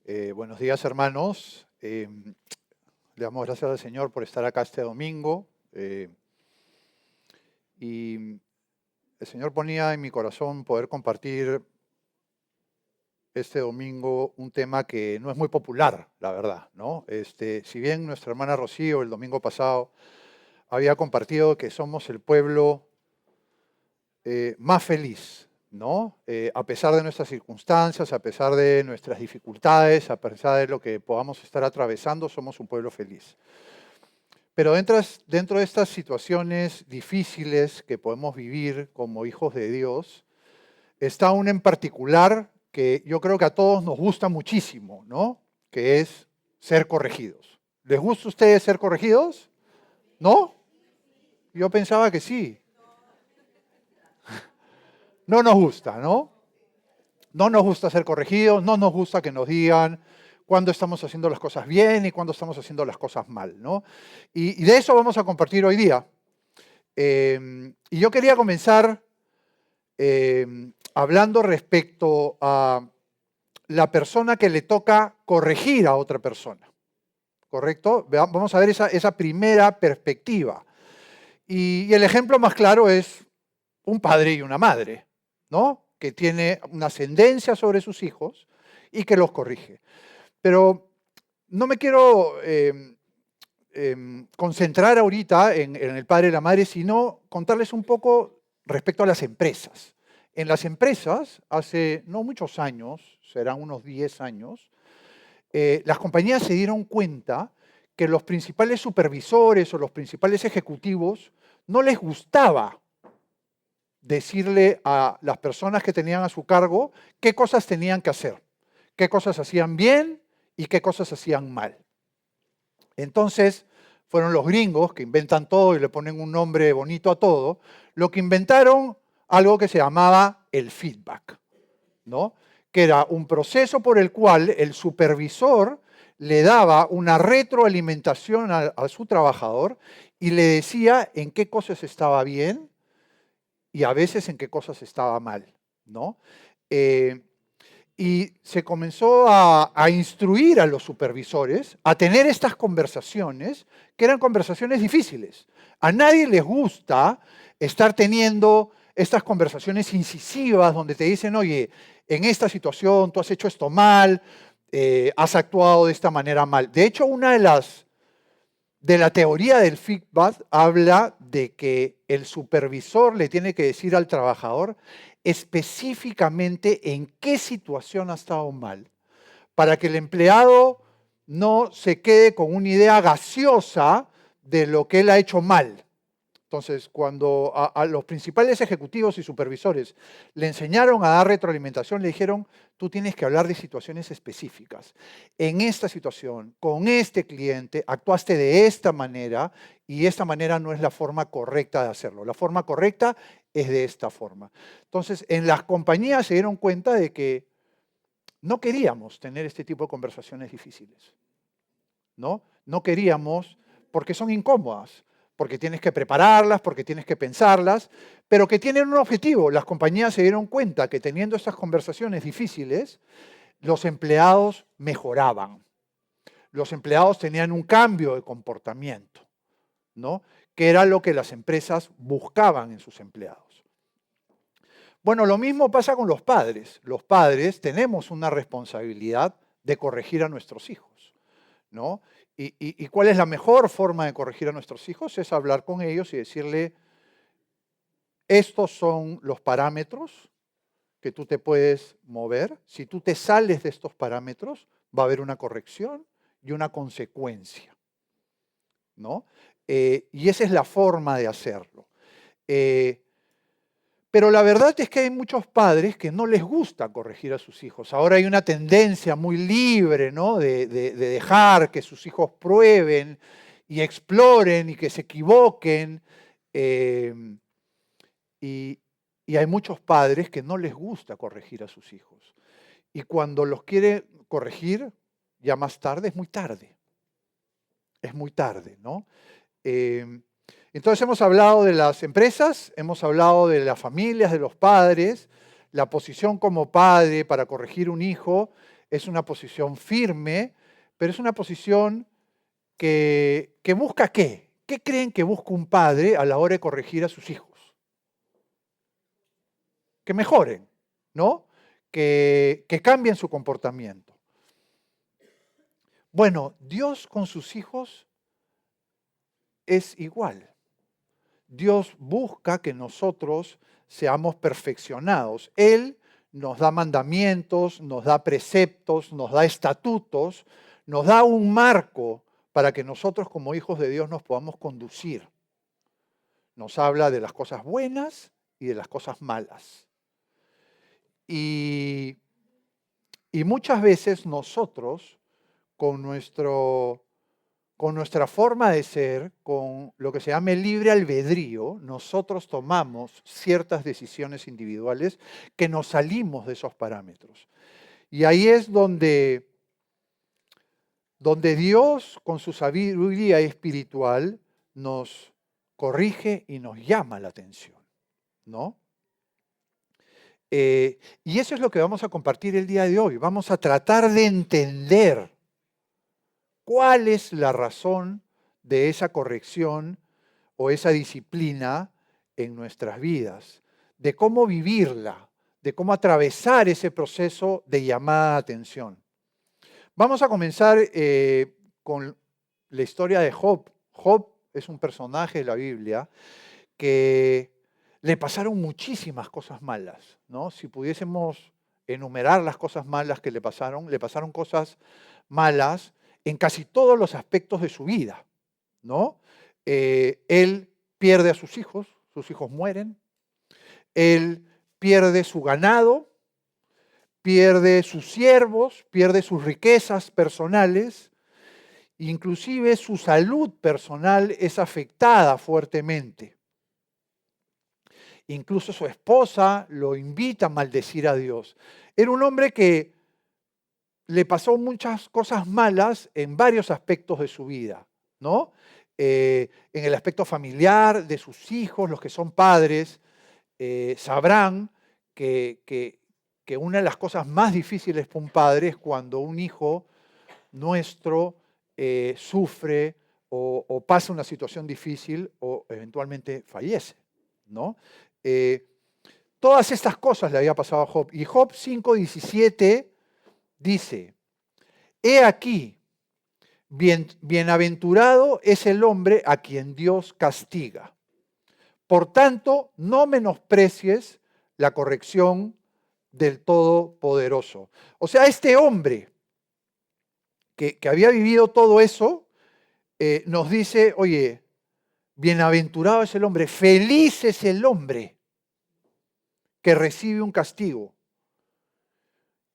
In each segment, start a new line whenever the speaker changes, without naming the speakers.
Buenos días, hermanos. Le damos gracias al Señor por estar acá este domingo. Y el Señor ponía en mi corazón poder compartir este domingo un tema que no es muy popular, la verdad, ¿no? Si bien nuestra hermana Rocío el domingo pasado había compartido que somos el pueblo más feliz, ¿no? A pesar de nuestras circunstancias, a pesar de nuestras dificultades, a pesar de lo que podamos estar atravesando, somos un pueblo feliz. Pero dentro de estas situaciones difíciles que podemos vivir como hijos de Dios, está una en particular que yo creo que a todos nos gusta muchísimo, ¿no? Que es ser corregidos. ¿Les gusta a ustedes ser corregidos? ¿No? Yo pensaba que sí. No nos gusta, ¿no? No nos gusta ser corregidos, no nos gusta que nos digan cuándo estamos haciendo las cosas bien y cuándo estamos haciendo las cosas mal, ¿no? Y de eso vamos a compartir hoy día. Y yo quería comenzar hablando respecto a la persona que le toca corregir a otra persona, ¿correcto? Vamos a ver esa primera perspectiva. Y el ejemplo más claro es un padre y una madre, ¿no? Que tiene una ascendencia sobre sus hijos y que los corrige. Pero no me quiero concentrar ahorita en el padre y la madre, sino contarles un poco respecto a las empresas. En las empresas, hace no muchos años, serán unos 10 años, las compañías se dieron cuenta que los principales supervisores o los principales ejecutivos no les gustaba decirle a las personas que tenían a su cargo qué cosas tenían que hacer, qué cosas hacían bien y qué cosas hacían mal. Entonces, fueron los gringos que inventan todo y le ponen un nombre bonito a todo, lo que inventaron algo que se llamaba el feedback, ¿no? Que era un proceso por el cual el supervisor le daba una retroalimentación a su trabajador y le decía en qué cosas estaba bien y a veces en qué cosas estaba mal, ¿no? Y se comenzó a instruir a los supervisores a tener estas conversaciones, que eran conversaciones difíciles. A nadie les gusta estar teniendo estas conversaciones incisivas donde te dicen, oye, en esta situación tú has hecho esto mal, has actuado de esta manera mal. De hecho, una de la teoría del feedback habla de que el supervisor le tiene que decir al trabajador específicamente en qué situación ha estado mal, para que el empleado no se quede con una idea gaseosa de lo que él ha hecho mal. Entonces, cuando a los principales ejecutivos y supervisores le enseñaron a dar retroalimentación, le dijeron, tú tienes que hablar de situaciones específicas. En esta situación, con este cliente, actuaste de esta manera y esta manera no es la forma correcta de hacerlo. La forma correcta es de esta forma. Entonces, en las compañías se dieron cuenta de que no queríamos tener este tipo de conversaciones difíciles, ¿no? No queríamos porque son incómodas, porque tienes que prepararlas, porque tienes que pensarlas, pero que tienen un objetivo. Las compañías se dieron cuenta que teniendo estas conversaciones difíciles, los empleados mejoraban. Los empleados tenían un cambio de comportamiento, ¿no? Que era lo que las empresas buscaban en sus empleados. Bueno, lo mismo pasa con los padres. Los padres tenemos una responsabilidad de corregir a nuestros hijos, ¿no? ¿Y cuál es la mejor forma de corregir a nuestros hijos? Es hablar con ellos y decirle, estos son los parámetros que tú te puedes mover. Si tú te sales de estos parámetros, va a haber una corrección y una consecuencia, ¿no? Y esa es la forma de hacerlo. Pero la verdad es que hay muchos padres que no les gusta corregir a sus hijos. Ahora hay una tendencia muy libre, ¿no? de dejar que sus hijos prueben y exploren y que se equivoquen. eh, y, y hay muchos padres que no les gusta corregir a sus hijos. Y cuando los quiere corregir, ya más tarde, es muy tarde. Es muy tarde, ¿no? Entonces hemos hablado de las empresas, hemos hablado de las familias, de los padres, la posición como padre para corregir un hijo es una posición firme, pero es una posición que busca ¿qué? ¿Qué creen que busca un padre a la hora de corregir a sus hijos? Que mejoren, ¿no? Que cambien su comportamiento. Bueno, Dios con sus hijos es igual. Dios busca que nosotros seamos perfeccionados. Él nos da mandamientos, nos da preceptos, nos da estatutos, nos da un marco para que nosotros como hijos de Dios nos podamos conducir. Nos habla de las cosas buenas y de las cosas malas. Y, y muchas veces nosotros, con nuestra forma de ser, con lo que se llama el libre albedrío, nosotros tomamos ciertas decisiones individuales que nos salimos de esos parámetros. Y ahí es donde Dios, con su sabiduría espiritual, nos corrige y nos llama la atención, ¿no? Y eso es lo que vamos a compartir el día de hoy. Vamos a tratar de entender cuál es la razón de esa corrección o esa disciplina en nuestras vidas, de cómo vivirla, de cómo atravesar ese proceso de llamada de atención. Vamos a comenzar con la historia de Job. Job es un personaje de la Biblia que le pasaron muchísimas cosas malas, ¿no? Si pudiésemos enumerar las cosas malas que le pasaron cosas malas en casi todos los aspectos de su vida, ¿no? Él pierde a sus hijos mueren, él pierde su ganado, pierde sus siervos, pierde sus riquezas personales, inclusive su salud personal es afectada fuertemente. Incluso su esposa lo invita a maldecir a Dios. Era un hombre que le pasó muchas cosas malas en varios aspectos de su vida, ¿no? En el aspecto familiar, de sus hijos, los que son padres, sabrán que una de las cosas más difíciles para un padre es cuando un hijo nuestro sufre o pasa una situación difícil o eventualmente fallece, ¿no? Todas estas cosas le había pasado a Job. Y Job 5:17 dice, he aquí, bienaventurado es el hombre a quien Dios castiga. Por tanto, no menosprecies la corrección del Todopoderoso. O sea, este hombre que había vivido todo eso, nos dice, oye, bienaventurado es el hombre, feliz es el hombre que recibe un castigo.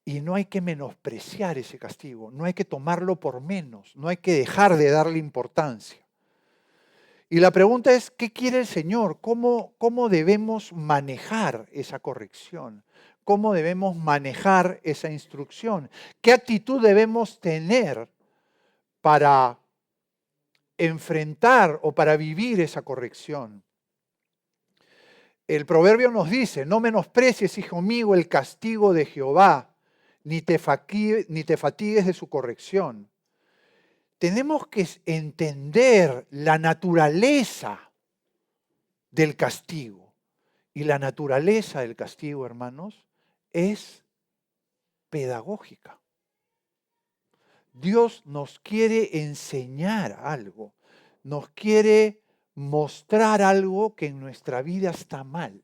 Y no hay que menospreciar ese castigo, no hay que tomarlo por menos, no hay que dejar de darle importancia. Y la pregunta es, ¿qué quiere el Señor? ¿Cómo debemos manejar esa corrección? ¿Cómo debemos manejar esa instrucción? ¿Qué actitud debemos tener para enfrentar o para vivir esa corrección? El proverbio nos dice, no menosprecies, hijo mío, el castigo de Jehová, ni te fatigues de su corrección. Tenemos que entender la naturaleza del castigo. Y la naturaleza del castigo, hermanos, es pedagógica. Dios nos quiere enseñar algo, nos quiere mostrar algo que en nuestra vida está mal.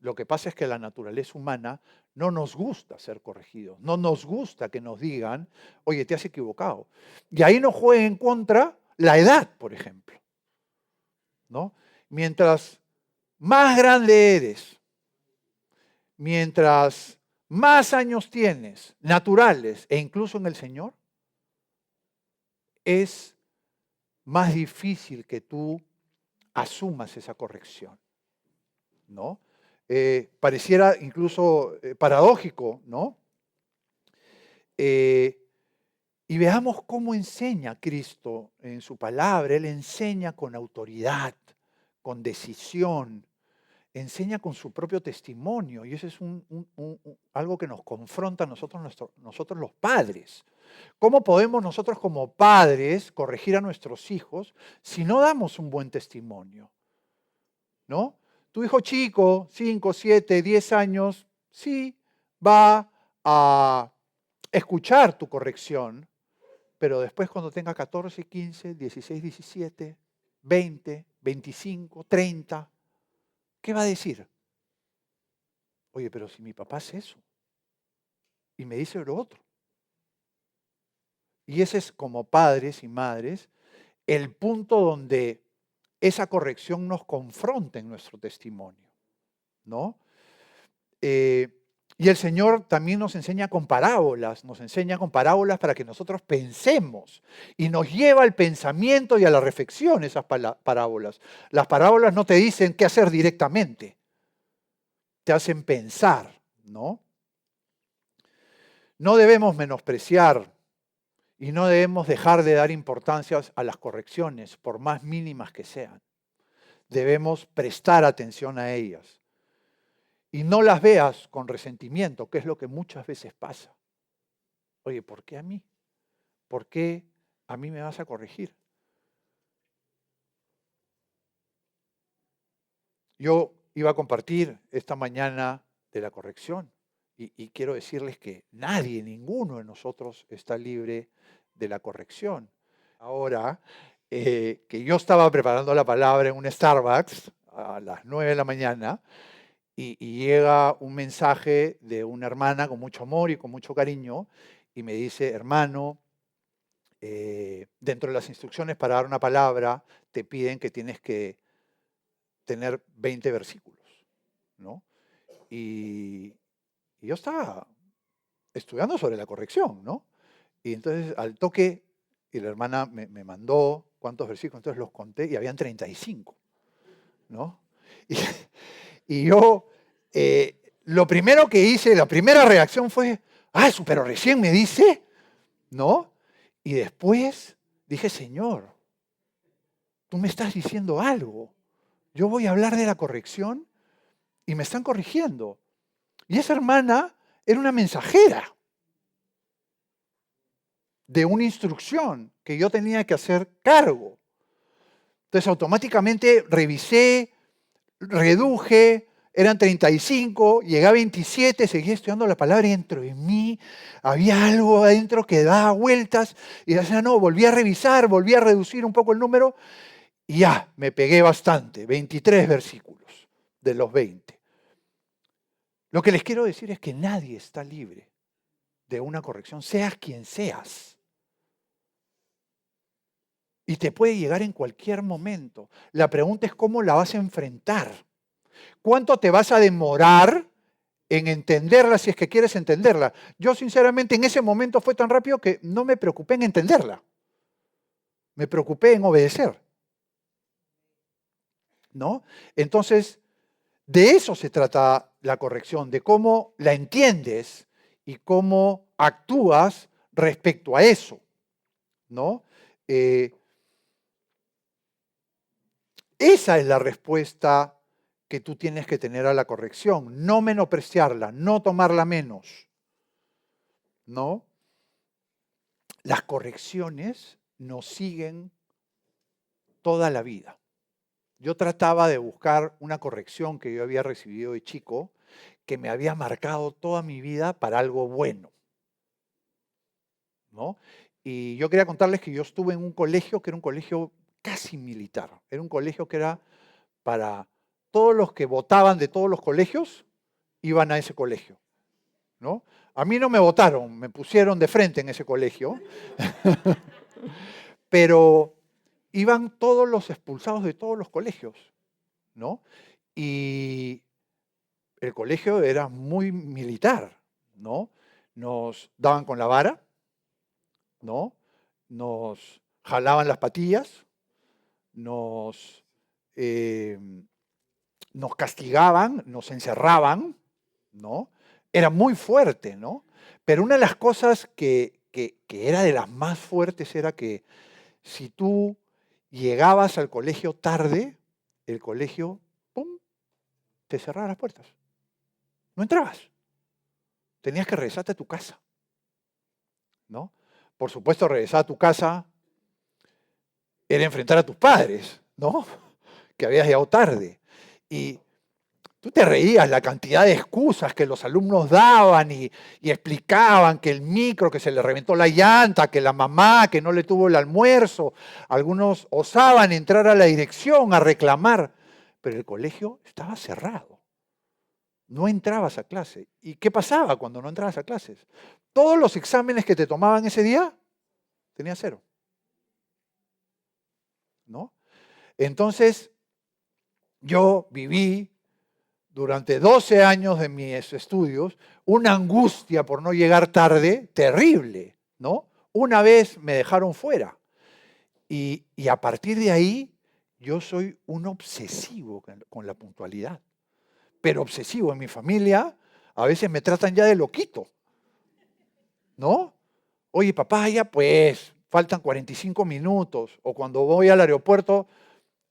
Lo que pasa es que la naturaleza humana no nos gusta ser corregidos, no nos gusta que nos digan, oye, te has equivocado. Y ahí nos juega en contra la edad, por ejemplo, ¿no? Mientras más grande eres, mientras más años tienes, naturales e incluso en el Señor, es más difícil que tú asumas esa corrección, ¿no? Pareciera incluso paradójico, ¿no? Y veamos cómo enseña Cristo en su palabra. Él enseña con autoridad, con decisión. enseña con su propio testimonio y eso es algo que nos confronta a nosotros los padres. ¿Cómo podemos nosotros como padres corregir a nuestros hijos si no damos un buen testimonio? ¿No? Tu hijo chico, 5, 7, 10 años, sí, va a escuchar tu corrección, pero después cuando tenga 14, 15, 16, 17, 20, 25, 30, ¿qué va a decir? Oye, pero si mi papá hace eso y me dice lo otro. Y ese es, como padres y madres, el punto donde esa corrección nos confronta en nuestro testimonio, ¿no? Y el Señor también nos enseña con parábolas para que nosotros pensemos y nos lleva al pensamiento y a la reflexión esas parábolas. Las parábolas no te dicen qué hacer directamente, te hacen pensar, ¿no? No debemos menospreciar y no debemos dejar de dar importancia a las correcciones, por más mínimas que sean. Debemos prestar atención a ellas. Y no las veas con resentimiento, que es lo que muchas veces pasa. Oye, ¿por qué a mí? ¿Por qué a mí me vas a corregir? Yo iba a compartir esta mañana de la corrección y quiero decirles que nadie, ninguno de nosotros está libre de la corrección. Ahora, que yo estaba preparando la palabra en un Starbucks a las 9 de la mañana, y llega un mensaje de una hermana con mucho amor y con mucho cariño y me dice, hermano, dentro de las instrucciones para dar una palabra te piden que tienes que tener 20 versículos, ¿no? Y yo estaba estudiando sobre la corrección, ¿no? Y entonces al toque, y la hermana me mandó cuántos versículos, entonces los conté y habían 35, ¿no? Y, y yo, lo primero que hice, la primera reacción fue, eso, pero recién me dice, ¿no? Y después dije, Señor, tú me estás diciendo algo. Yo voy a hablar de la corrección y me están corrigiendo. Y esa hermana era una mensajera de una instrucción que yo tenía que hacer cargo. Entonces automáticamente revisé, reduje, eran 35, llegué a 27, seguí estudiando la palabra y dentro de mí había algo adentro que daba vueltas y decía, no, volví a revisar, volví a reducir un poco el número y ya, me pegué bastante, 23 versículos de los 20. Lo que les quiero decir es que nadie está libre de una corrección, seas quien seas. Y te puede llegar en cualquier momento. La pregunta es cómo la vas a enfrentar. ¿Cuánto te vas a demorar en entenderla si es que quieres entenderla? Yo sinceramente en ese momento fue tan rápido que no me preocupé en entenderla. Me preocupé en obedecer. ¿No? Entonces, de eso se trata la corrección, de cómo la entiendes y cómo actúas respecto a eso, ¿no? Esa es la respuesta que tú tienes que tener a la corrección, no menospreciarla, no tomarla menos, ¿no? Las correcciones nos siguen toda la vida. Yo trataba de buscar una corrección que yo había recibido de chico que me había marcado toda mi vida para algo bueno, ¿no? Y yo quería contarles que yo estuve en un colegio que era un colegio casi militar. Era un colegio que era para todos los que votaban de todos los colegios, iban a ese colegio, ¿no? A mí no me votaron, me pusieron de frente en ese colegio, pero iban todos los expulsados de todos los colegios, ¿no? Y el colegio era muy militar, ¿no? Nos daban con la vara, ¿no? Nos jalaban las patillas, nos, eh, nos castigaban, nos encerraban, ¿no? Era muy fuerte, ¿no? Pero una de las cosas que era de las más fuertes era que si tú llegabas al colegio tarde, el colegio, ¡pum!, te cerraba las puertas. No entrabas. Tenías que regresarte a tu casa, ¿no? Por supuesto, regresar a tu casa era enfrentar a tus padres, ¿no? Que habías llegado tarde. Y tú te reías la cantidad de excusas que los alumnos daban y explicaban que el micro, que se le reventó la llanta, que la mamá, que no le tuvo el almuerzo. Algunos osaban entrar a la dirección a reclamar, pero el colegio estaba cerrado. No entrabas a clase. ¿Y qué pasaba cuando no entrabas a clases? Todos los exámenes que te tomaban ese día, tenías 0. ¿No? Entonces, yo viví durante 12 años de mis estudios una angustia por no llegar tarde terrible, ¿no? Una vez me dejaron fuera y a partir de ahí yo soy un obsesivo con la puntualidad, pero obsesivo. En mi familia a veces me tratan ya de loquito, ¿no? Oye, papá, ya pues, faltan 45 minutos, o cuando voy al aeropuerto,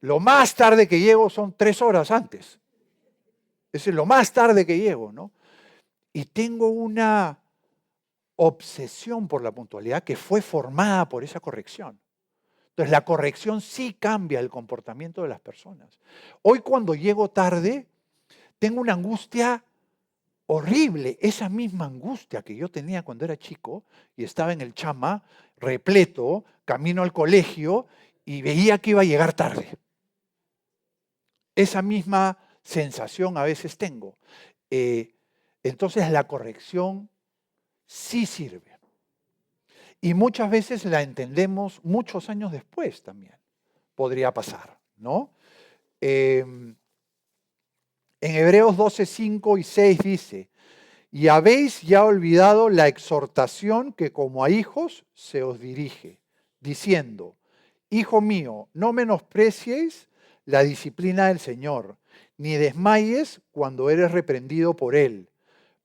lo más tarde que llego son 3 horas antes. Ese es lo más tarde que llego, ¿no? Y tengo una obsesión por la puntualidad que fue formada por esa corrección. Entonces, la corrección sí cambia el comportamiento de las personas. Hoy cuando llego tarde, tengo una angustia horrible, esa misma angustia que yo tenía cuando era chico y estaba en el Chama, repleto, camino al colegio y veía que iba a llegar tarde. Esa misma sensación a veces tengo. Entonces la corrección sí sirve. Y muchas veces la entendemos muchos años después también. Podría pasar, ¿no? En Hebreos 12, 5 y 6 dice: y habéis ya olvidado la exhortación que como a hijos se os dirige, diciendo: hijo mío, no menosprecies la disciplina del Señor, ni desmayes cuando eres reprendido por Él,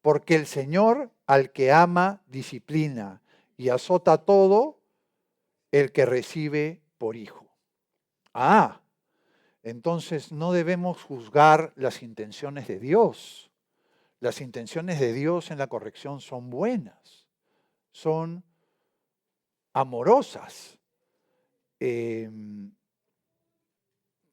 porque el Señor al que ama disciplina y azota a todo el que recibe por hijo. Entonces no debemos juzgar las intenciones de Dios. Las intenciones de Dios en la corrección son buenas, son amorosas.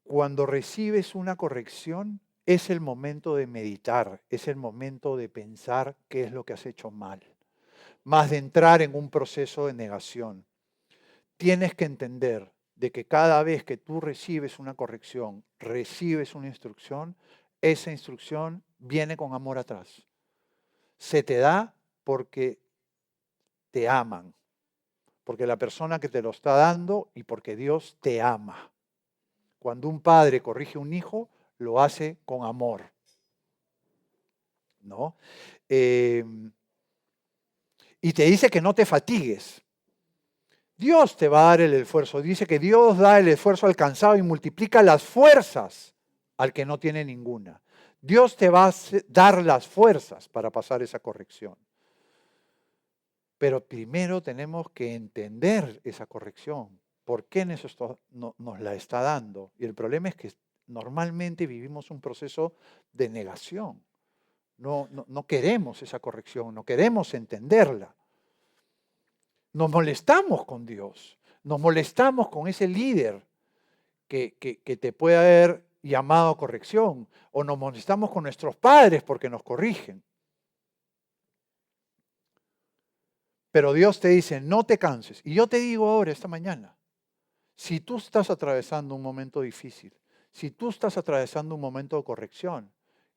Cuando recibes una corrección, es el momento de meditar, es el momento de pensar qué es lo que has hecho mal, más de entrar en un proceso de negación. Tienes que entender de que cada vez que tú recibes una corrección, recibes una instrucción, esa instrucción viene con amor atrás. Se te da porque te aman, porque la persona que te lo está dando y porque Dios te ama. Cuando un padre corrige a un hijo, lo hace con amor, ¿no? Y te dice que no te fatigues. Dios te va a dar el esfuerzo. Dice que Dios da el esfuerzo al cansado y multiplica las fuerzas al que no tiene ninguna. Dios te va a dar las fuerzas para pasar esa corrección. Pero primero tenemos que entender esa corrección. ¿Por qué nos la está dando? Y el problema es que normalmente vivimos un proceso de negación. No queremos esa corrección, no queremos entenderla. Nos molestamos con Dios, nos molestamos con ese líder que te puede haber llamado a corrección, o nos molestamos con nuestros padres porque nos corrigen. Pero Dios te dice, no te canses. Y yo te digo ahora, esta mañana, si tú estás atravesando un momento difícil, si tú estás atravesando un momento de corrección,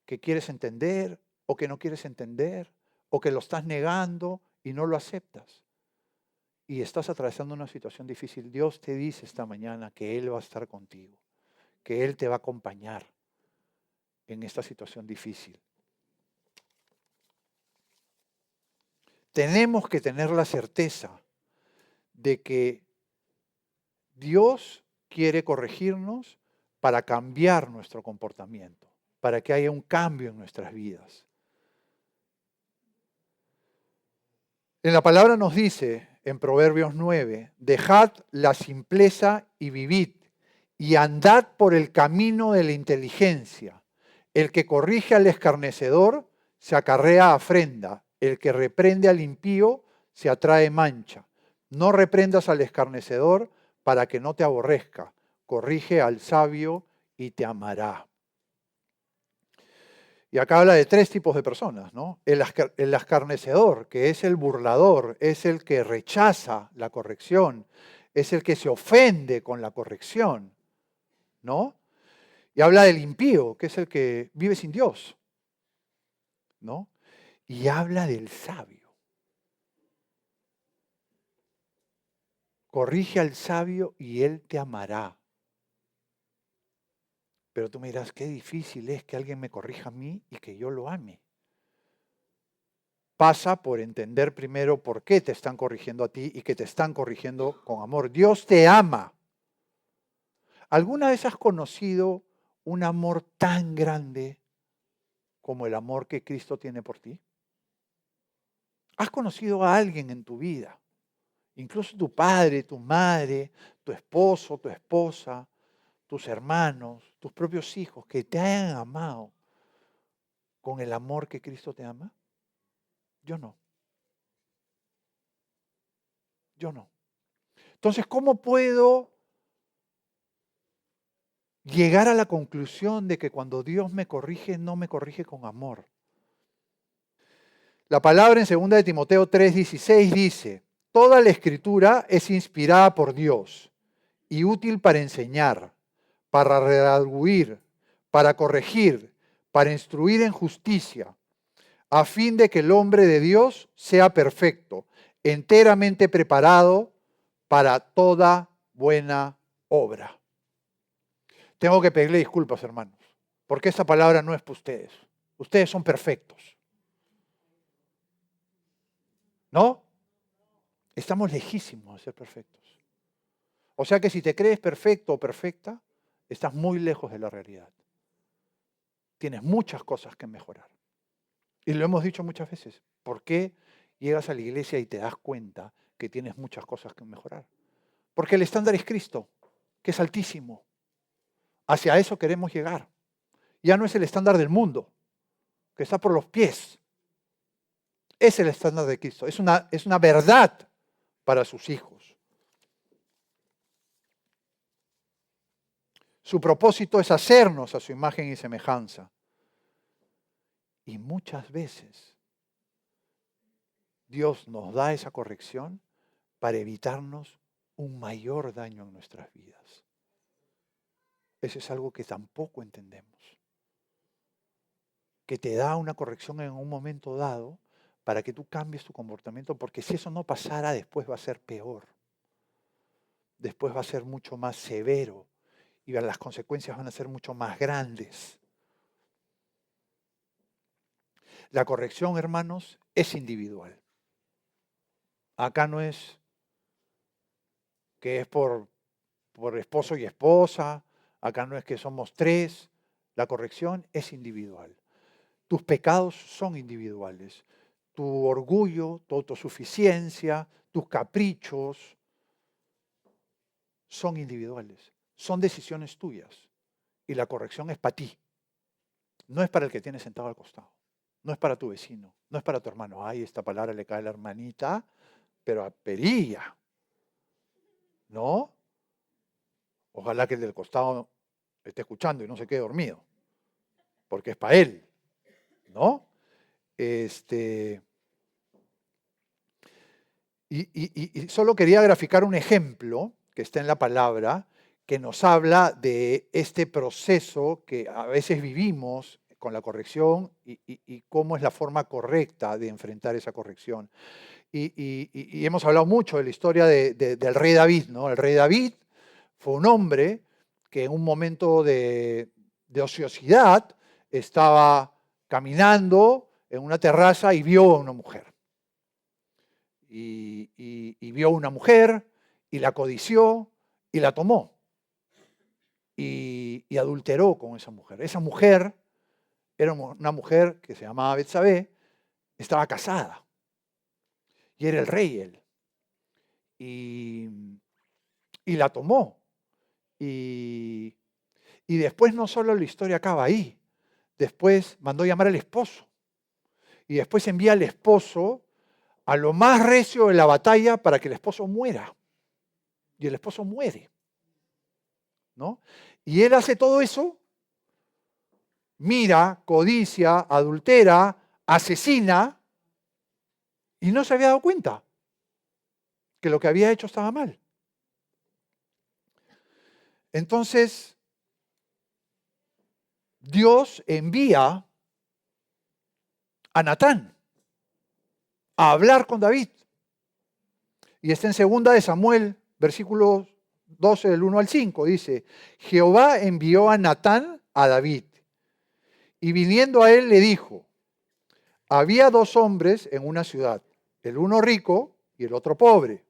que quieres entender o que no quieres entender, o que lo estás negando y no lo aceptas, y estás atravesando una situación difícil, Dios te dice esta mañana que Él va a estar contigo, que Él te va a acompañar en esta situación difícil. Tenemos que tener la certeza de que Dios quiere corregirnos para cambiar nuestro comportamiento, para que haya un cambio en nuestras vidas. En la palabra nos dice, en Proverbios 9, dejad la simpleza y vivid, y andad por el camino de la inteligencia. El que corrige al escarnecedor se acarrea afrenta. El que reprende al impío se atrae mancha. No reprendas al escarnecedor para que no te aborrezca. Corrige al sabio y te amará. Y acá habla de 3 tipos de personas, ¿no? El escarnecedor, que es el burlador, es el que rechaza la corrección, es el que se ofende con la corrección, ¿no? Y habla del impío, que es el que vive sin Dios, ¿no? Y habla del sabio. Corrige al sabio y él te amará. Pero tú me dirás, qué difícil es que alguien me corrija a mí y que yo lo ame. Pasa por entender primero por qué te están corrigiendo a ti y que te están corrigiendo con amor. Dios te ama. ¿Alguna vez has conocido un amor tan grande como el amor que Cristo tiene por ti? ¿Has conocido a alguien en tu vida, incluso tu padre, tu madre, tu esposo, tu esposa, tus hermanos, tus propios hijos, que te hayan amado con el amor que Cristo te ama? Yo no. Yo no. Entonces, ¿cómo puedo llegar a la conclusión de que cuando Dios me corrige, no me corrige con amor? La palabra en 2 de Timoteo 3:16 dice: toda la escritura es inspirada por Dios y útil para enseñar, para redarguir, para corregir, para instruir en justicia, a fin de que el hombre de Dios sea perfecto, enteramente preparado para toda buena obra. Tengo que pedirle disculpas, hermanos, porque esta palabra no es para ustedes. Ustedes son perfectos, ¿no? Estamos lejísimos de ser perfectos. O sea que si te crees perfecto o perfecta, estás muy lejos de la realidad. Tienes muchas cosas que mejorar. Y lo hemos dicho muchas veces. ¿Por qué llegas a la iglesia y te das cuenta que tienes muchas cosas que mejorar? Porque el estándar es Cristo, que es altísimo. Hacia eso queremos llegar. Ya no es el estándar del mundo, que está por los pies. Es el estándar de Cristo. Es una verdad para sus hijos. Su propósito es hacernos a su imagen y semejanza. Y muchas veces Dios nos da esa corrección para evitarnos un mayor daño en nuestras vidas. Eso es algo que tampoco entendemos. Que te da una corrección en un momento dado para que tú cambies tu comportamiento, porque si eso no pasara, después va a ser peor. Después va a ser mucho más severo y las consecuencias van a ser mucho más grandes. La corrección, hermanos, es individual. Acá no es que es por esposo y esposa, acá no es que somos 3, la corrección es individual. Tus pecados son individuales. Tu orgullo, tu autosuficiencia, tus caprichos son individuales. Son decisiones tuyas. Y la corrección es para ti. No es para el que tienes sentado al costado. No es para tu vecino. No es para tu hermano. Ay, esta palabra le cae a la hermanita, pero a perilla. ¿No? Ojalá que el del costado esté escuchando y no se quede dormido. Porque es para él. ¿No? Y solo quería graficar un ejemplo que está en la palabra, que nos habla de este proceso que a veces vivimos con la corrección y cómo es la forma correcta de enfrentar esa corrección. Y hemos hablado mucho de la historia del rey David, ¿no? El rey David fue un hombre que en un momento de ociosidad estaba caminando en una terraza y vio a una mujer. Y vio una mujer y la codició y la tomó y adulteró con esa mujer. Esa mujer era una mujer que se llamaba Betsabé, estaba casada y era el rey él. Y la tomó. Y después no solo la historia acaba ahí. después mandó llamar al esposo. Y después envía al esposo a lo más recio de la batalla para que el esposo muera. Y el esposo muere, ¿no? Y él hace todo eso, mira, codicia, adultera, asesina, y no se había dado cuenta que lo que había hecho estaba mal. Entonces, Dios envía a Natán a hablar con David. Y está en 2 de Samuel, versículos 12 del 1 al 5, dice, Jehová envió a Natán a David, y viniendo a él le dijo, había 2 hombres en una ciudad, el uno rico y el otro pobre.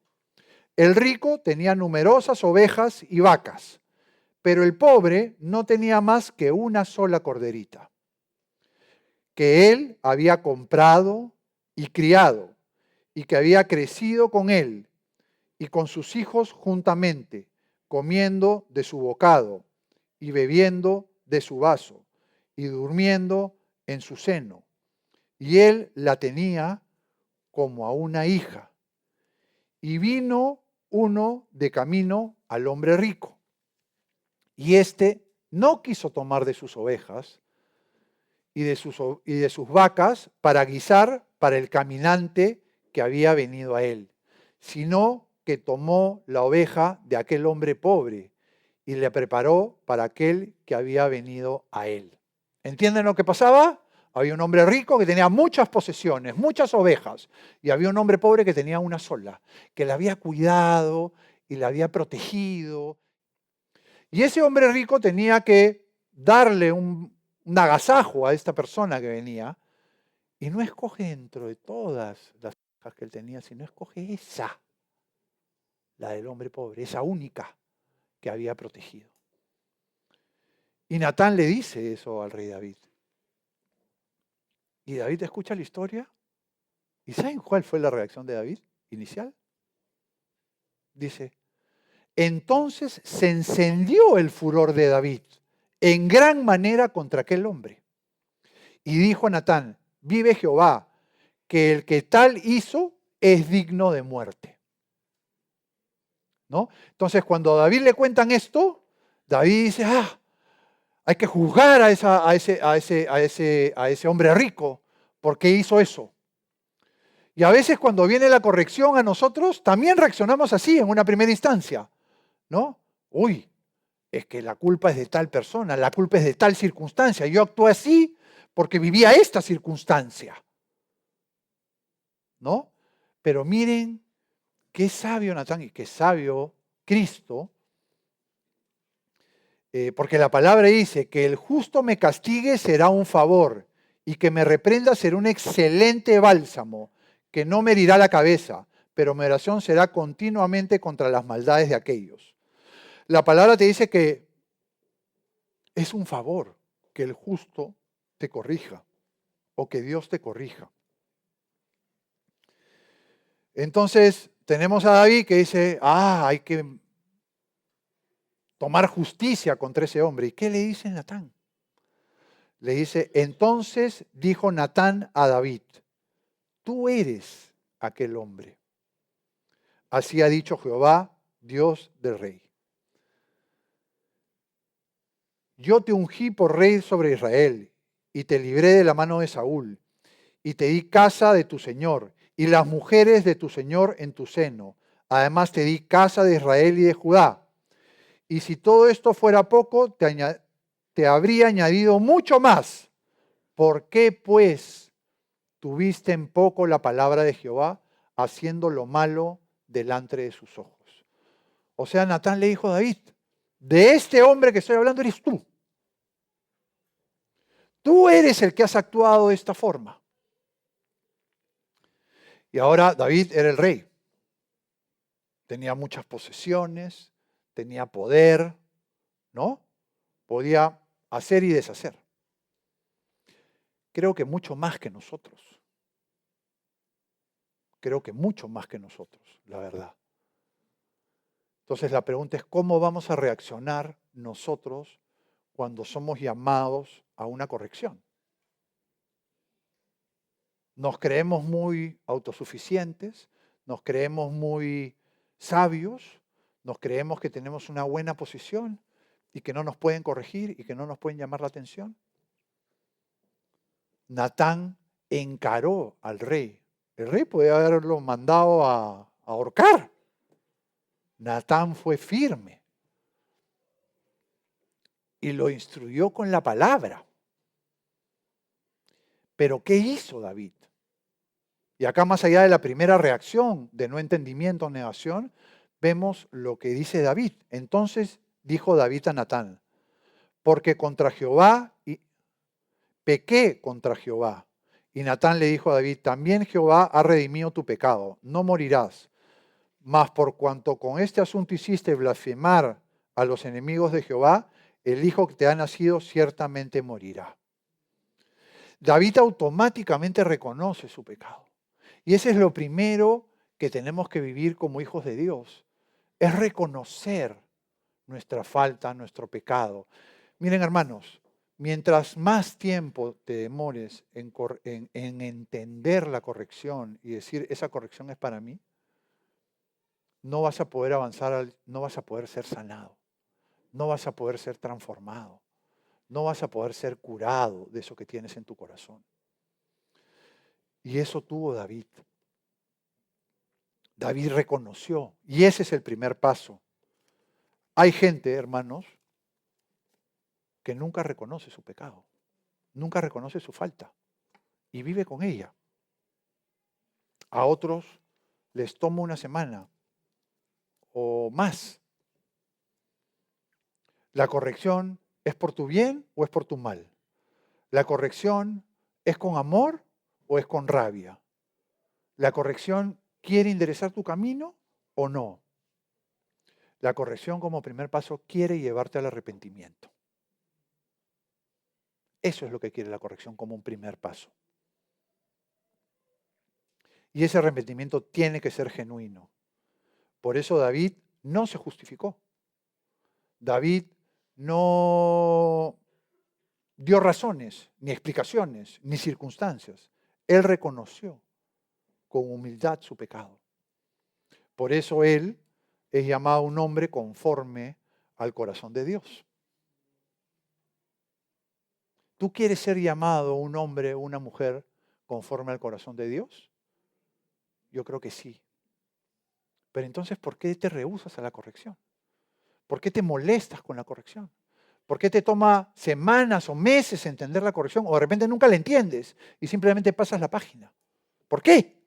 El rico tenía numerosas ovejas y vacas, pero el pobre no tenía más que una sola corderita, que él había comprado y criado, y que había crecido con él y con sus hijos juntamente, comiendo de su bocado y bebiendo de su vaso y durmiendo en su seno. Y él la tenía como a una hija. Y vino uno de camino al hombre rico, y éste no quiso tomar de sus ovejas y de sus vacas para guisar para el caminante que había venido a él, sino que tomó la oveja de aquel hombre pobre y le preparó para aquel que había venido a él. ¿Entienden lo que pasaba? Había un hombre rico que tenía muchas posesiones, muchas ovejas, y había un hombre pobre que tenía una sola, que la había cuidado y la había protegido. Y ese hombre rico tenía que darle un agasajo a esta persona que venía, y no escoge dentro de todas las ovejas que él tenía, sino escoge esa, la del hombre pobre, esa única que había protegido. Y Natán le dice eso al rey David. Y David escucha la historia. ¿Y saben cuál fue la reacción de David inicial? Dice, entonces se encendió el furor de David en gran manera contra aquel hombre. Y dijo a Natán, vive Jehová, que el que tal hizo es digno de muerte. ¿No? Entonces cuando a David le cuentan esto, David dice, hay que juzgar a ese hombre rico, porque hizo eso. Y a veces cuando viene la corrección a nosotros, también reaccionamos así en una primera instancia, ¿no? Uy, es que la culpa es de tal persona, la culpa es de tal circunstancia. Yo actué así porque vivía esta circunstancia, ¿no? Pero miren qué sabio Natán y qué sabio Cristo, porque la palabra dice que el justo me castigue será un favor y que me reprenda será un excelente bálsamo, que no me herirá la cabeza, pero mi oración será continuamente contra las maldades de aquellos. La palabra te dice que es un favor que el justo te corrija o que Dios te corrija. Entonces tenemos a David que dice, hay que tomar justicia contra ese hombre. ¿Y qué le dice Natán? Le dice, entonces dijo Natán a David, tú eres aquel hombre. Así ha dicho Jehová, Dios del rey. Yo te ungí por rey sobre Israel y te libré de la mano de Saúl y te di casa de tu señor y las mujeres de tu señor en tu seno. Además te di casa de Israel y de Judá. Y si todo esto fuera poco, te habría añadido mucho más. ¿Por qué, pues, tuviste en poco la palabra de Jehová, haciendo lo malo delante de sus ojos? O sea, Natán le dijo a David, de este hombre que estoy hablando eres tú. Tú eres el que has actuado de esta forma. Y ahora David era el rey. Tenía muchas posesiones, tenía poder, ¿no? Podía hacer y deshacer. Creo que mucho más que nosotros. Creo que mucho más que nosotros, la verdad. Entonces la pregunta es, ¿cómo vamos a reaccionar nosotros cuando somos llamados a una corrección. Nos creemos muy autosuficientes, nos creemos muy sabios, nos creemos que tenemos una buena posición y que no nos pueden corregir y que no nos pueden llamar la atención. Natán encaró al rey. El rey podía haberlo mandado a ahorcar. Natán fue firme y lo instruyó con la palabra. Pero ¿qué hizo David? Y acá, más allá de la primera reacción de no entendimiento o negación, vemos lo que dice David. Entonces dijo David a Natán, porque contra Jehová pequé contra Jehová. Y Natán le dijo a David, también Jehová ha redimido tu pecado, no morirás. Mas por cuanto con este asunto hiciste blasfemar a los enemigos de Jehová, el hijo que te ha nacido ciertamente morirá. David automáticamente reconoce su pecado. Y ese es lo primero que tenemos que vivir como hijos de Dios, es reconocer nuestra falta, nuestro pecado. Miren, hermanos, mientras más tiempo te demores en entender la corrección y decir, esa corrección es para mí, no vas a poder avanzar, no vas a poder ser sanado, no vas a poder ser transformado, no vas a poder ser curado de eso que tienes en tu corazón. Y eso tuvo David. David reconoció, y ese es el primer paso. Hay gente, hermanos, que nunca reconoce su pecado, nunca reconoce su falta y vive con ella. A otros les toma una semana o más. La corrección es por tu bien o es por tu mal. La corrección es con amor o es con rabia. La corrección quiere enderezar tu camino o no. La corrección como primer paso quiere llevarte al arrepentimiento. Eso es lo que quiere la corrección como un primer paso. Y ese arrepentimiento tiene que ser genuino. Por eso David no se justificó. David no dio razones, ni explicaciones, ni circunstancias. Él reconoció con humildad su pecado. Por eso él es llamado un hombre conforme al corazón de Dios. ¿Tú quieres ser llamado un hombre o una mujer conforme al corazón de Dios? Yo creo que sí. Pero entonces, ¿por qué te rehusas a la corrección? ¿Por qué te molestas con la corrección? ¿Por qué te toma semanas o meses entender la corrección? O de repente nunca la entiendes y simplemente pasas la página. ¿Por qué?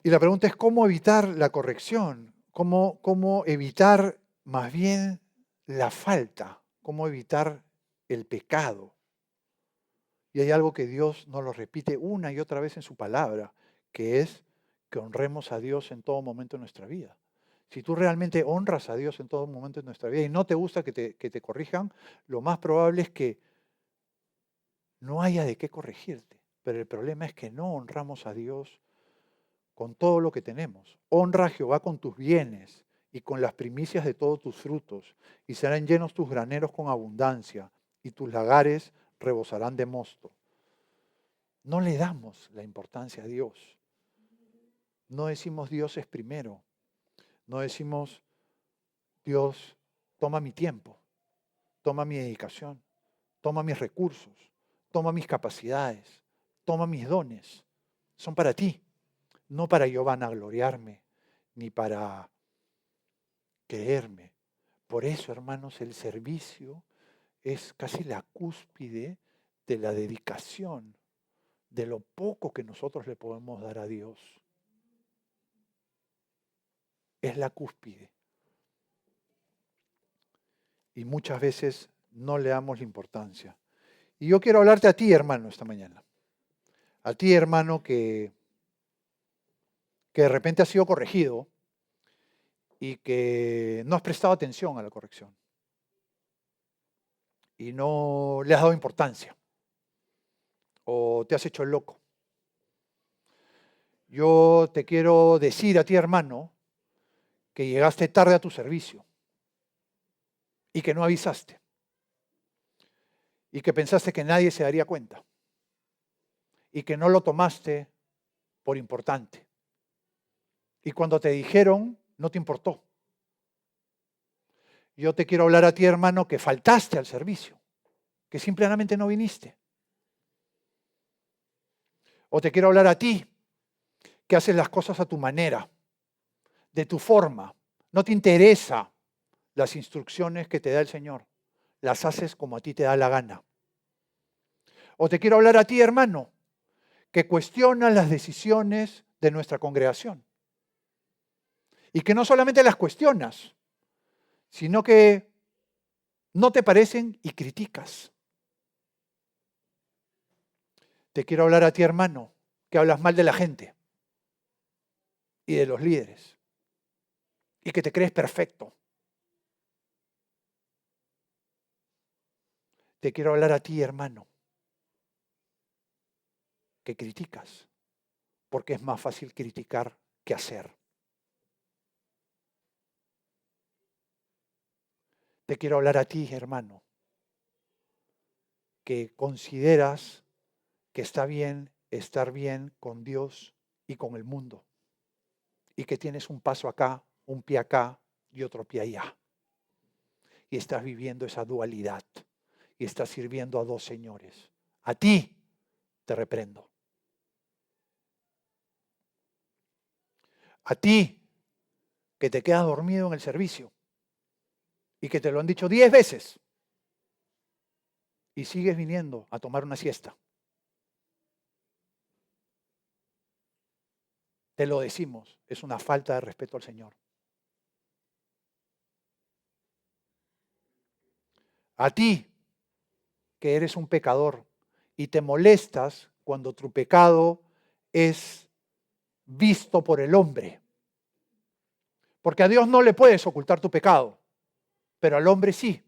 Y la pregunta es cómo evitar la corrección, cómo evitar más bien la falta, cómo evitar el pecado. Y hay algo que Dios nos lo repite una y otra vez en su palabra, que es que honremos a Dios en todo momento de nuestra vida. Si tú realmente honras a Dios en todo momento de nuestra vida y no te gusta que te corrijan, lo más probable es que no haya de qué corregirte. Pero el problema es que no honramos a Dios con todo lo que tenemos. Honra a Jehová con tus bienes y con las primicias de todos tus frutos, y serán llenos tus graneros con abundancia, y tus lagares rebosarán de mosto. No le damos la importancia a Dios. No decimos Dios es primero. No decimos Dios toma mi tiempo, toma mi dedicación, toma mis recursos, toma mis capacidades, toma mis dones. Son para ti, no para yo vanagloriarme, ni para creerme. Por eso, hermanos, el servicio es casi la cúspide de la dedicación, de lo poco que nosotros le podemos dar a Dios. Es la cúspide. Y muchas veces no le damos la importancia. Y yo quiero hablarte a ti, hermano, esta mañana. A ti, hermano, que de repente has sido corregido y que no has prestado atención a la corrección. Y no le has dado importancia. O te has hecho el loco. Yo te quiero decir a ti, hermano, que llegaste tarde a tu servicio y que no avisaste y que pensaste que nadie se daría cuenta y que no lo tomaste por importante. Y cuando te dijeron, no te importó. Yo te quiero hablar a ti, hermano, que faltaste al servicio, que simplemente no viniste. O te quiero hablar a ti, que haces las cosas a tu manera, de tu forma. No te interesa las instrucciones que te da el Señor. Las haces como a ti te da la gana. O te quiero hablar a ti, hermano, que cuestionas las decisiones de nuestra congregación. Y que no solamente las cuestionas, sino que no te parecen y criticas. Te quiero hablar a ti, hermano, que hablas mal de la gente y de los líderes y que te crees perfecto. Te quiero hablar a ti, hermano, que criticas, porque es más fácil criticar que hacer. Te quiero hablar a ti, hermano, que consideras que está bien estar bien con Dios y con el mundo, y que tienes un paso acá, un pie acá y otro pie allá. Y estás viviendo esa dualidad y estás sirviendo a dos señores. A ti te reprendo. A ti que te quedas dormido en el servicio y que te lo han dicho 10 veces y sigues viniendo a tomar una siesta. Te lo decimos, es una falta de respeto al Señor. A ti, que eres un pecador y te molestas cuando tu pecado es visto por el hombre. Porque a Dios no le puedes ocultar tu pecado, pero al hombre sí.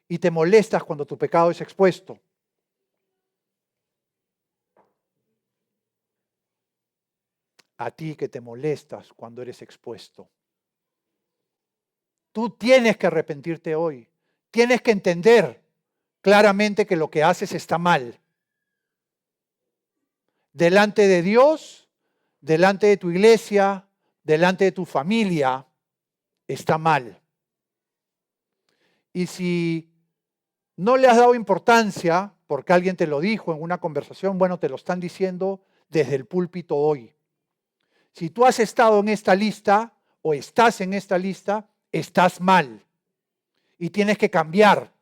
Y te molestas cuando tu pecado es expuesto. A ti que te molestas cuando eres expuesto. Tú tienes que arrepentirte hoy. Tienes que entender claramente que lo que haces está mal. Delante de Dios, delante de tu iglesia, delante de tu familia, está mal. Y si no le has dado importancia, porque alguien te lo dijo en una conversación, bueno, te lo están diciendo desde el púlpito hoy. Si tú has estado en esta lista o estás en esta lista, estás mal. Y tienes que cambiar.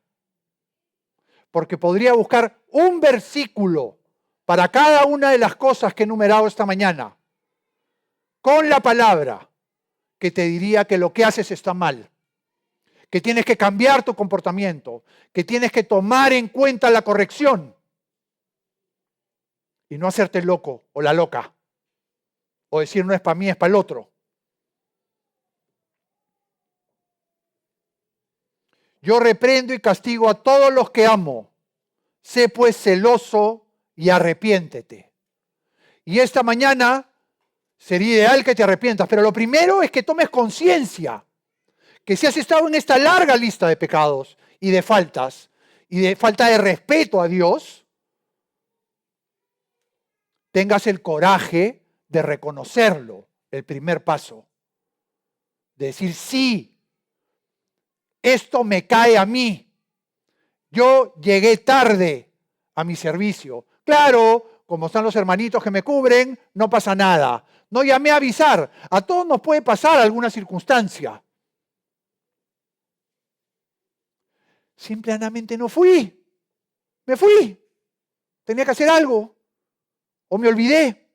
Porque podría buscar un versículo para cada una de las cosas que he enumerado esta mañana, con la palabra que te diría que lo que haces está mal, que tienes que cambiar tu comportamiento, que tienes que tomar en cuenta la corrección y no hacerte el loco o la loca, o decir no es para mí, es para el otro. Yo reprendo y castigo a todos los que amo. Sé pues celoso y arrepiéntete. Y esta mañana sería ideal que te arrepientas, pero lo primero es que tomes conciencia que si has estado en esta larga lista de pecados y de faltas y de falta de respeto a Dios, tengas el coraje de reconocerlo, el primer paso. De decir, sí, esto me cae a mí. Yo llegué tarde a mi servicio. Claro, como están los hermanitos que me cubren, no pasa nada. No llamé a avisar. A todos nos puede pasar alguna circunstancia. Simplemente no fui. Me fui. Tenía que hacer algo. O me olvidé.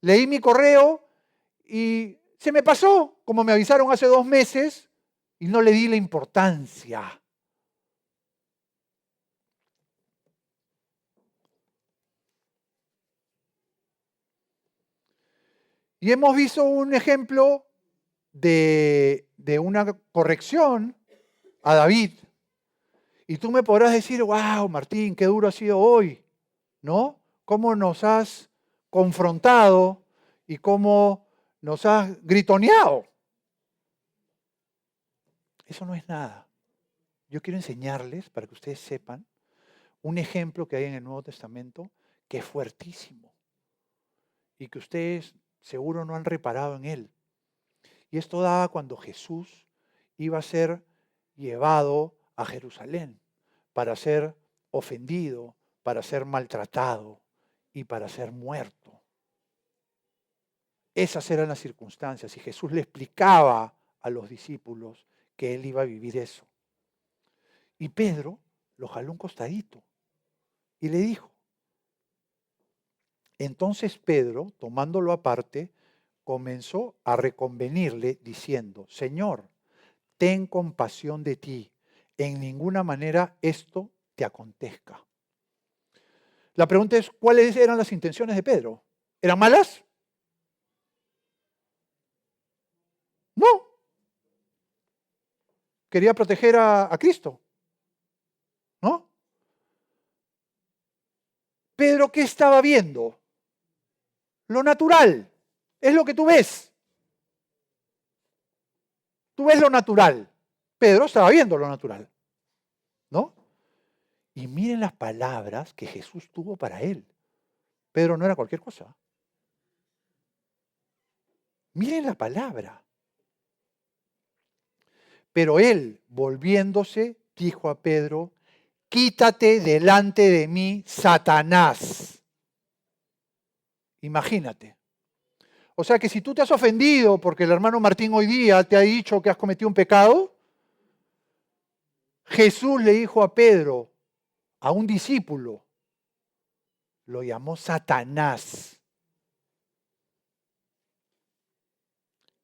Leí mi correo y se me pasó, como me avisaron hace 2 meses, y no le di la importancia. Y hemos visto un ejemplo de una corrección a David. Y tú me podrás decir, wow, Martín, qué duro ha sido hoy, ¿no? ¿Cómo nos has confrontado y cómo nos has gritoneado. Eso no es nada. Yo quiero enseñarles, para que ustedes sepan, un ejemplo que hay en el Nuevo Testamento que es fuertísimo y que ustedes seguro no han reparado en él. Y esto daba cuando Jesús iba a ser llevado a Jerusalén para ser ofendido, para ser maltratado y para ser muerto. Esas eran las circunstancias y Jesús le explicaba a los discípulos que él iba a vivir eso. Y Pedro lo jaló un costadito y le dijo. Entonces Pedro, tomándolo aparte, comenzó a reconvenirle diciendo, Señor, ten compasión de ti, en ninguna manera esto te acontezca. La pregunta es, ¿cuáles eran las intenciones de Pedro? ¿Eran malas? No. Quería proteger a Cristo, ¿no? Pedro, ¿qué estaba viendo? Lo natural. Es lo que tú ves. Tú ves lo natural. Pedro estaba viendo lo natural, ¿no? Y miren las palabras que Jesús tuvo para él. Pedro no era cualquier cosa. Miren la palabra. Pero él, volviéndose, dijo a Pedro, quítate delante de mí, Satanás. Imagínate. O sea que si tú te has ofendido porque el hermano Martín hoy día te ha dicho que has cometido un pecado, Jesús le dijo a Pedro, a un discípulo, lo llamó Satanás.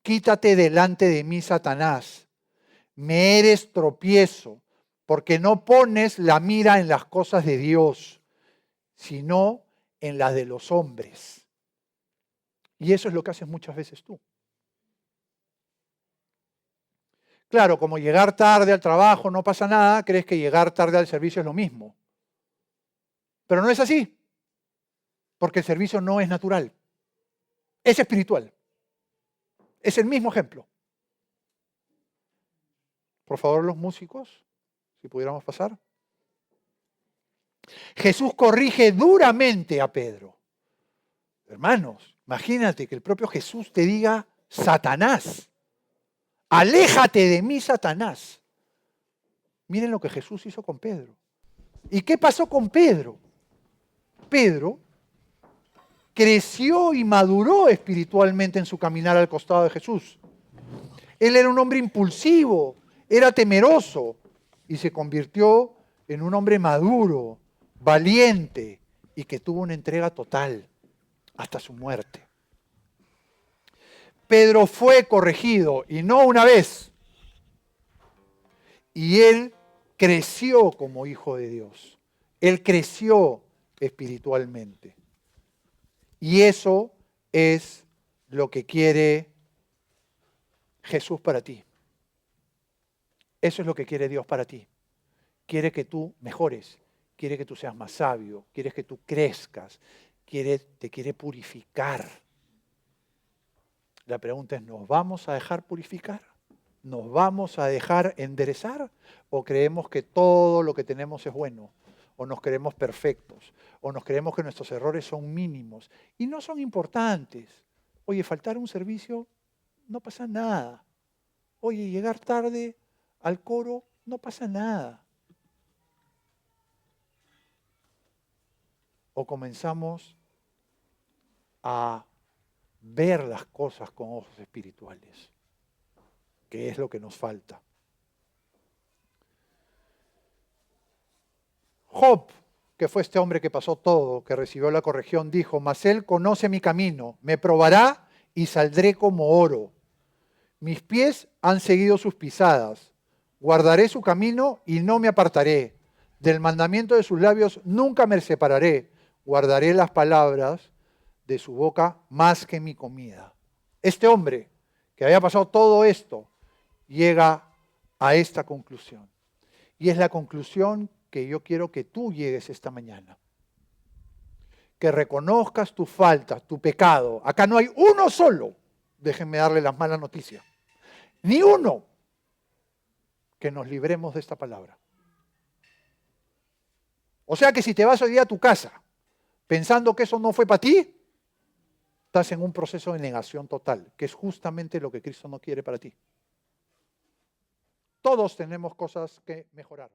Quítate delante de mí, Satanás. Me eres tropiezo, porque no pones la mira en las cosas de Dios, sino en las de los hombres. Y eso es lo que haces muchas veces tú. Claro, como llegar tarde al trabajo no pasa nada, crees que llegar tarde al servicio es lo mismo. Pero no es así, porque el servicio no es natural, es espiritual. Es el mismo ejemplo. Por favor, los músicos, si pudiéramos pasar. Jesús corrige duramente a Pedro. Hermanos, imagínate que el propio Jesús te diga, Satanás, aléjate de mí, Satanás. Miren lo que Jesús hizo con Pedro. ¿Y qué pasó con Pedro? Pedro creció y maduró espiritualmente en su caminar al costado de Jesús. Él era un hombre impulsivo, era temeroso y se convirtió en un hombre maduro, valiente y que tuvo una entrega total hasta su muerte. Pedro fue corregido y no una vez. Y él creció como hijo de Dios. Él creció espiritualmente. Y eso es lo que quiere Jesús para ti. Eso es lo que quiere Dios para ti. Quiere que tú mejores, quiere que tú seas más sabio, quiere que tú crezcas, te quiere purificar. La pregunta es, ¿nos vamos a dejar purificar? ¿Nos vamos a dejar enderezar? ¿O creemos que todo lo que tenemos es bueno? ¿O nos creemos perfectos? ¿O nos creemos que nuestros errores son mínimos? Y no son importantes. Oye, faltar un servicio, no pasa nada. Oye, llegar tarde al coro, no pasa nada. O comenzamos a ver las cosas con ojos espirituales, que es lo que nos falta. Job, que fue este hombre que pasó todo, que recibió la corrección, dijo, mas él conoce mi camino, me probará y saldré como oro. Mis pies han seguido sus pisadas, guardaré su camino y no me apartaré. Del mandamiento de sus labios nunca me separaré, guardaré las palabras de su boca más que mi comida. Este hombre que había pasado todo esto llega a esta conclusión. Y es la conclusión que yo quiero que tú llegues esta mañana. que reconozcas tus faltas, tu pecado. Acá no hay uno solo, déjenme darle las malas noticias, ni uno que nos libremos de esta palabra. O sea que si te vas hoy día a tu casa pensando que eso no fue para ti, estás en un proceso de negación total, que es justamente lo que Cristo no quiere para ti. Todos tenemos cosas que mejorar.